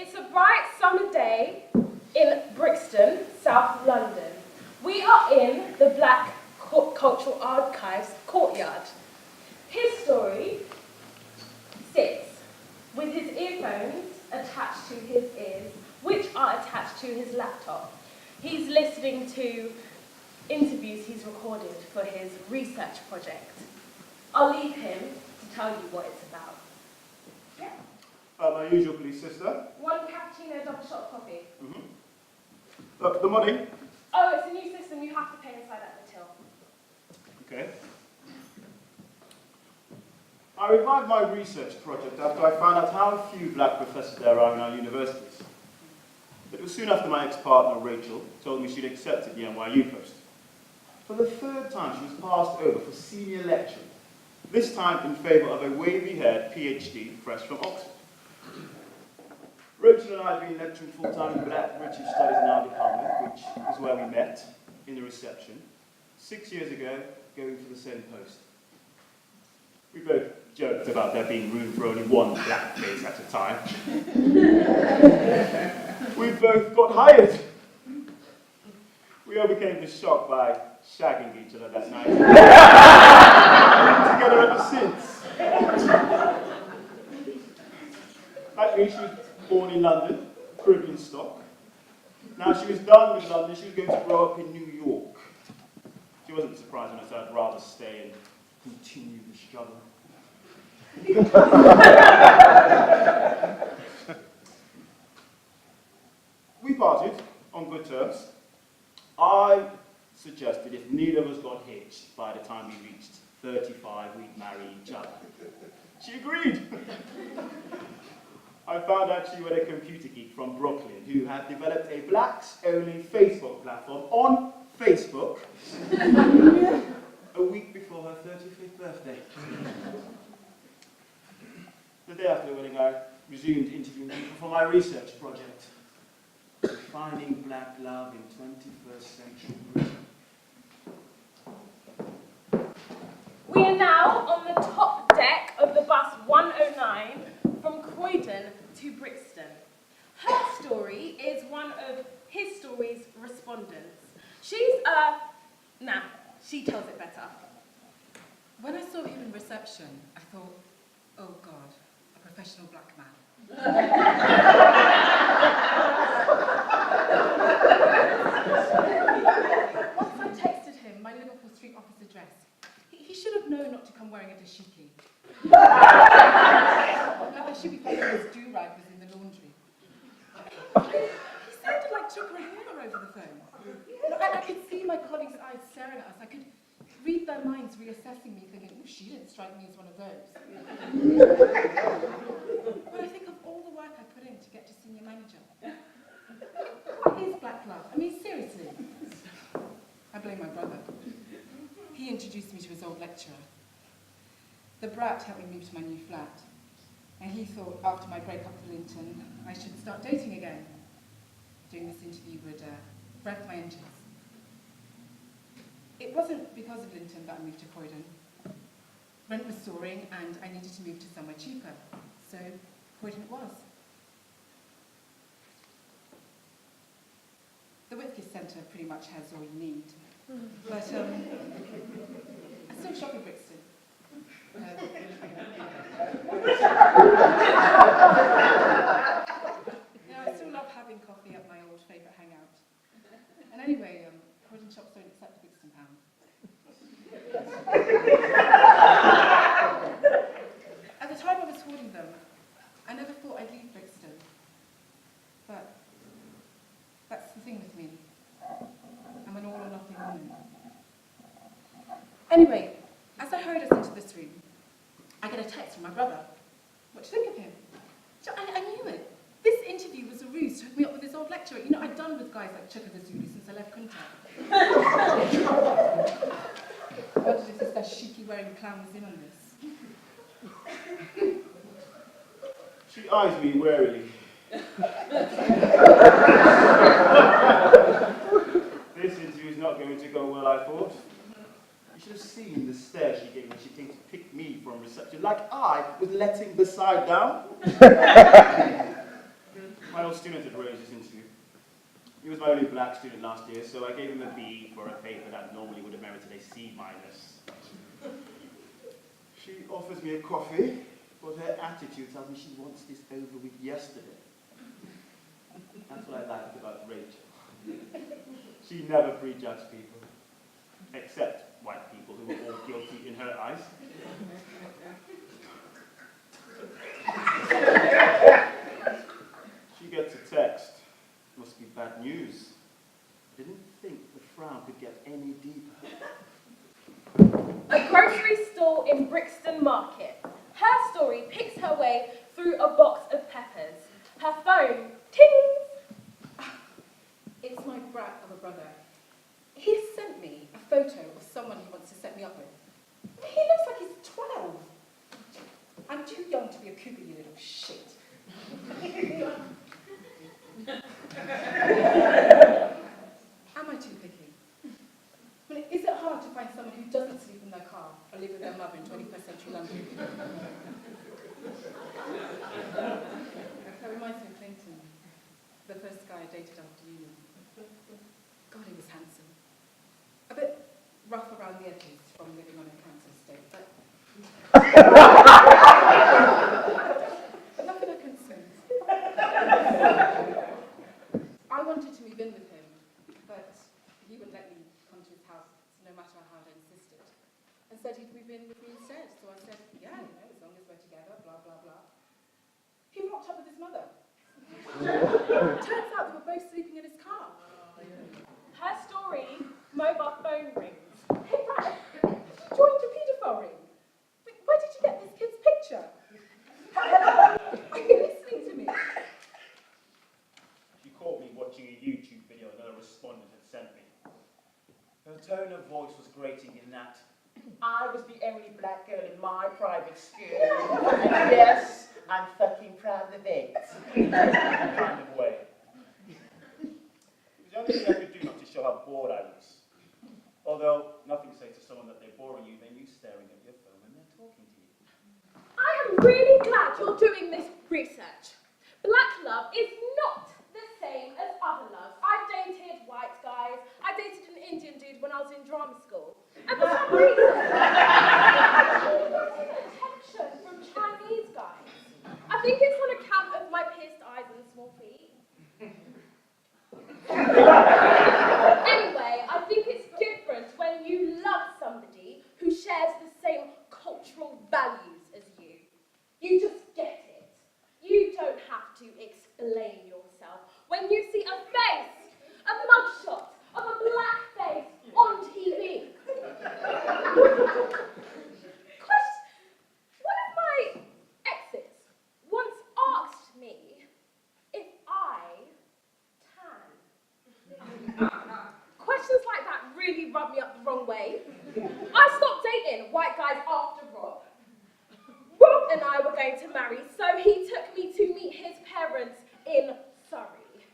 It's a bright summer day in Brixton, South London. We are in the Black Cultural Archives courtyard. HERSTORY sits with his earphones attached to his ears, which are attached to his laptop. He's listening to interviews he's recorded for his research project. I'll leave him to tell you what it's about. Yeah. My usual police sister. One cappuccino, double shot of coffee. The money. Oh, it's a new system. You have to pay inside at the till. Okay. I revived my research project after I found out how few black professors there are in our universities. It was soon after my ex-partner, Rachel, told me she'd accepted the NYU post. For the third time, she was passed over for senior lecturing, this time in favour of a wavy-haired PhD fresh from Oxford. Rachel and I have been lecturing full-time in Black British Studies in our department, which is where we met, in the reception, 6 years ago, going for the same post. We both joked about there being room for only one black face at a time. We both got hired. We all became just shocked by shagging each other that night. Together ever since. Like me, she was born in London, Caribbean stock. Now she was done with London, she was going to grow up in New York. She wasn't surprised when I said I'd rather stay and continue the struggle. We parted on good terms. I suggested if neither of us got hitched by the time we reached 35, we'd marry each other. She agreed. I found out she was a computer geek from Brooklyn who had developed a blacks-only Facebook platform on Facebook a week before her 35th birthday. The day after the wedding, I resumed interviewing people for my research project, Finding Black Love in 21st Century Britain. We are now on the top deck of the bus 109 from Croydon to Brixton. HERSTORY is one of HERSTORY's respondents. She tells it better. When I saw you in reception, I thought, oh God, a professional black man. Once I texted him my Liverpool Street office address. He should have known not to come wearing a dashiki. I should be thinking his do-rag was in the laundry. He sounded like Chuck Rahula over the phone. I could see my colleagues' eyes staring at us. I could read their minds reassessing me, thinking, oh, she didn't strike me as one of those. But I think of all the work I put in to get to senior manager. What is black love? I mean, seriously. I blame my brother. He introduced me to his old lecturer. The brat helped me move to my new flat. And he thought after my breakup with Linton, I should start dating again. Doing this interview would rev my engines. It wasn't because of Linton that I moved to Croydon. Rent was soaring and I needed to move to somewhere cheaper. So Croydon it was. The Whitgift Centre pretty much has all you need. But I still shop in Brixton. I still love having coffee at my old favourite hangout. And anyway, Croydon shops don't accept the Brixton pound. At the time I was hoarding them, I never thought I'd leave Brixton. But that's the thing with me. I'm an all or nothing woman. Anyway, as I hurried us into this room, I get a text from my brother. What do you think of him? I knew it. This interview was a ruse to hook me up with his old lecturer. You know, I'd done with guys like Chuck the Zulu since I left contact. I wondered if this dashiki wearing clown was in on this. She eyes me warily. This interview is not going to go well, I thought. You should have seen the stare she gave when she came to pick me from reception, like I was letting the side down. My old student had raised this into. He was my only black student last year, so I gave him a B for a paper that normally would have merited a C-. She offers me a coffee, but her attitude tells me she wants this over with yesterday. That's what I liked about Rachel. She never prejudged people, except white people who were all guilty in her eyes. She gets a text. Must be bad news. I didn't think the frown could get any deeper. A grocery store in Brixton Market. Her story picks her way through a box of peppers. Her phone tings. It's my brat of a brother. He sent me a photo of someone he wants to set me up with. He looks like he's 12. I'm too young to be a cougar, you little shit. Am I too picky? I mean, is it hard to find someone who doesn't sleep in their car or live with their mother in 21st century London? That reminds me of Clinton, the first guy I dated after uni. God, he was handsome. A bit rough around the edges from living on a cancer estate, but nothing I couldn't say. I wanted to move in with him, but he wouldn't let me come to his house no matter how hard I insisted, and said he'd move in with me instead. So I said, yeah, you know, as long as we're together, blah, blah, blah. He rocked up with his mother. Turns out they were both sleeping in his car. Her story, mobile phone rings. Hey, Brad, you joined a paedophile ring. Where did you get this kid's picture? Hello? Are you listening to me? She caught me watching a YouTube video that a respondent had sent me. Her tone of voice was grating in that I was the only black girl in my private school. And yes, I'm fucking proud of it. Kind of way. It was the only thing I could do not to show how bored I was. Although, nothing says to someone that they're boring you than you staring at your phone when they're talking to you. I am really glad you're doing this research. Black love is not the same as other love. I've dated white guys. I dated an Indian dude when I was in drama school. And for some reason, I got attention from Chinese guys. I think it's on account of my pierced eyes and small feet. Anyway, I think it's different when you love somebody who shares the same cultural values as you. You just get it. You don't have to explain yourself. When you see a face, a mugshot of a black face on TV. One of my exes once asked me if I tan. Questions like that really rub me up the wrong way. I stopped dating white guys after Rob. Rob and I were going to marry, so he took me to meet his parents in Surrey.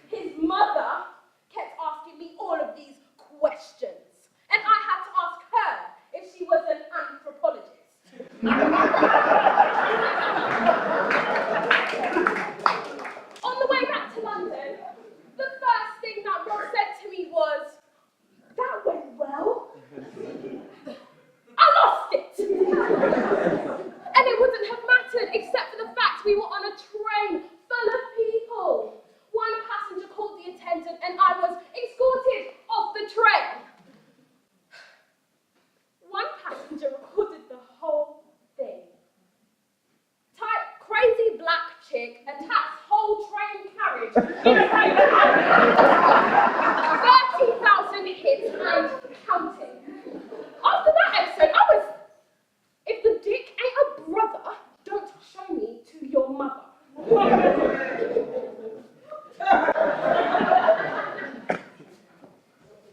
His mother kept asking me all of these questions, and I had to ask her if she was an anthropologist. On the way back to London, the first thing that Rob said to me was, "That went well." I lost it! And it wouldn't have mattered except for the fact we were on a train full of people. One passenger called the attendant and I was escorted off the train. One passenger recorded the whole thing. Type crazy black chick attacks whole train carriage in a rain. 30,000 hits and counting. After that episode, I was, if the dick ain't a brother, don't show me to your mother.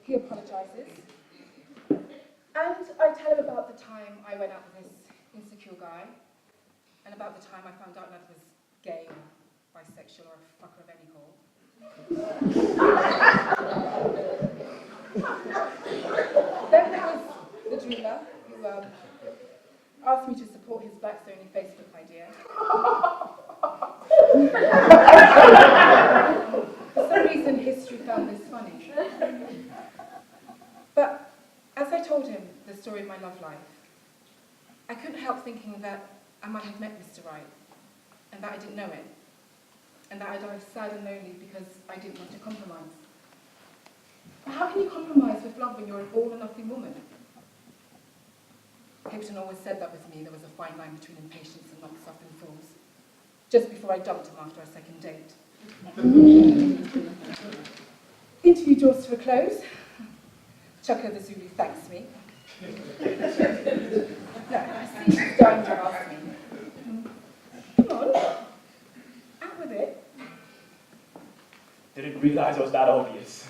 He apologizes. And I tell him about the time I went out with this insecure guy, and about the time I found out that I was gay, bisexual, or a fucker of any hole. Then there was the dreamer, who asked me to support his blacks-only Facebook idea. For some reason, history found this funny. But as I told him the story of my love life, I couldn't help thinking that I might have met Mr. Right, and that I didn't know it, and that I died sad and lonely because I didn't want to compromise. But how can you compromise with love when you're an all-or-nothing woman? Hilton always said that with me, there was a fine line between impatience and long-suffering fools. Just before I dumped him after our second date. Interview draws to a close. Chucko the Zulu thanks me. No, I see she's dying to ask me. Come on, out with it. Didn't realise it was that obvious.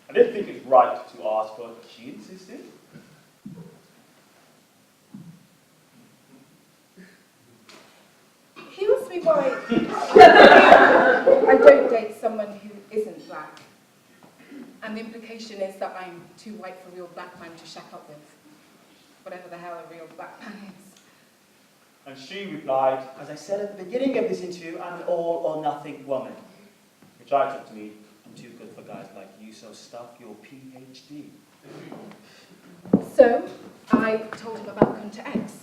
I didn't think it was right to ask, but she insisted. He asked me why I don't date someone who isn't black. And the implication is that I'm too white for a real black man to shack up with. Whatever the hell a real black man is. And she replied, As I said at the beginning of this interview, I'm an all-or-nothing woman. which I took to mean, I'm too good for guys like you, so stuff your PhD. So, I told him about Kunta X,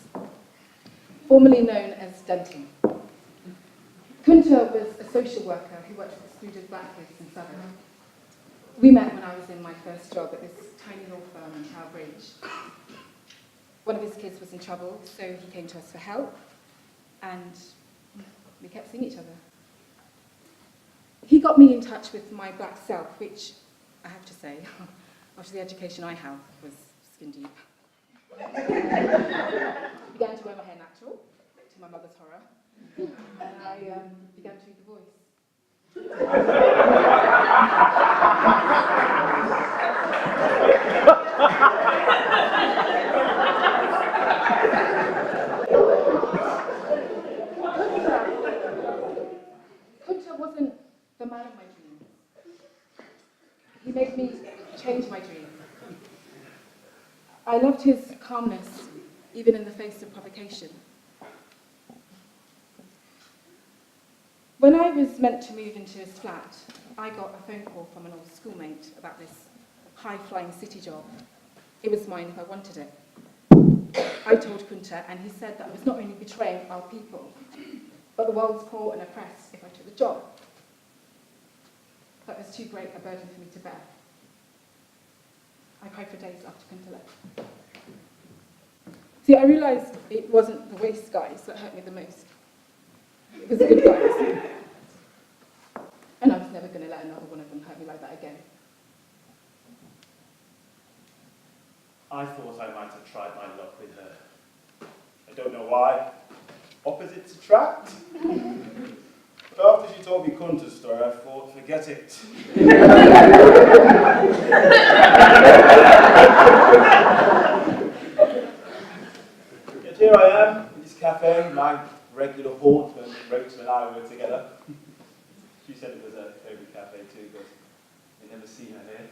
formerly known as Denton. Kunta was a social worker who worked for excluded black kids in Southern. We met when I was in my first job at this tiny law firm in Tower Bridge. One of his kids was in trouble, so he came to us for help, and we kept seeing each other. He got me in touch with my black self, which, I have to say, after the education I have, was skin deep. I began to wear my hair natural, to my mother's horror, and I began to read The Voice. Kunta wasn't the man of my dreams. He made me change my dream. I loved his calmness, even in the face of provocation. When I was meant to move into his flat, I got a phone call from an old schoolmate about this high-flying city job. It was mine if I wanted it. I told Kunta, and he said that I was not only betraying our people, but the world's poor and oppressed if I took the job. That was too great a burden for me to bear. I cried for days after Kunta left. See, I realised it wasn't the waste guys that hurt me the most. It was the good guys. And I was never going to let another one of them hurt me like that again. I thought I might have tried my luck with her. I don't know why. Opposites attract? But after she told me Kunta's story, I thought, forget it. Yet here I am, in this cafe, my regular haunt when Rhoda and I were together. She said it was her favourite cafe too, but I never seen her here.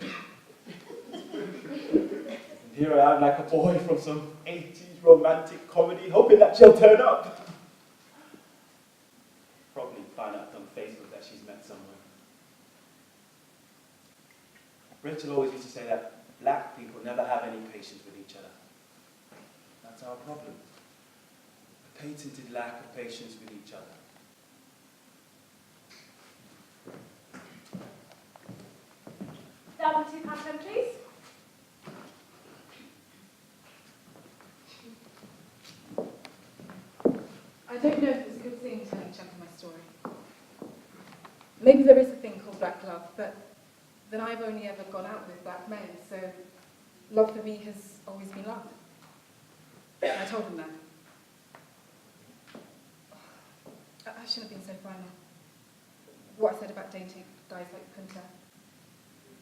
And here I am like a boy from some 80s romantic comedy, hoping that she'll turn up. Probably find out on Facebook that she's met someone. Rachel always used to say that black people never have any patience with each other. That's our problem. A patented lack of patience with each other. Down to £2 please. I don't know if it's a good thing telling Chuck my story. Maybe there is a thing called black love, but then I've only ever gone out with black men, so love for me has always been love. And I told him that. I shouldn't have been so final. What I said about dating guys like Kunta.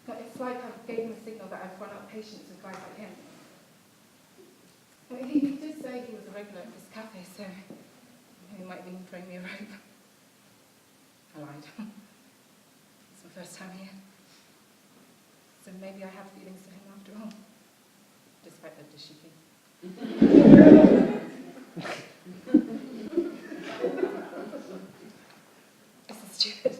But it's like I gave him a signal that I've run out of patience with guys like him. But he did say he was a regular at this cafe, so he might have been throwing me a rope. I lied. It's my first time here. So maybe I have feelings for him after all, despite the dishy thing. This is stupid.